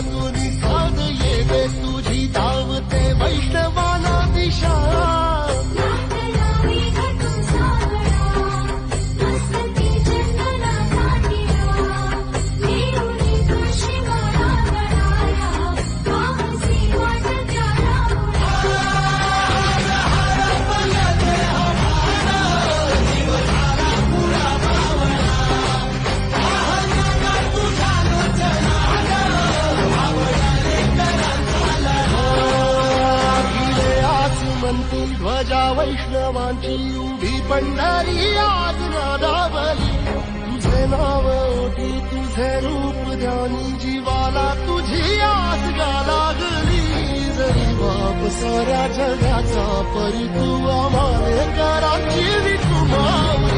सांगून साध येते तुझी धावते वैष्णवाला दिशा ध्वजा वैष्णवांची उभी पंढरी आज नादावली तुझे नाव ओटी तुझे रूप ध्यानी जीवाला तुझी आस गा लागली जरी बाप साऱ्या जगाचा परी तू आम्हाले कराची विठू माऊली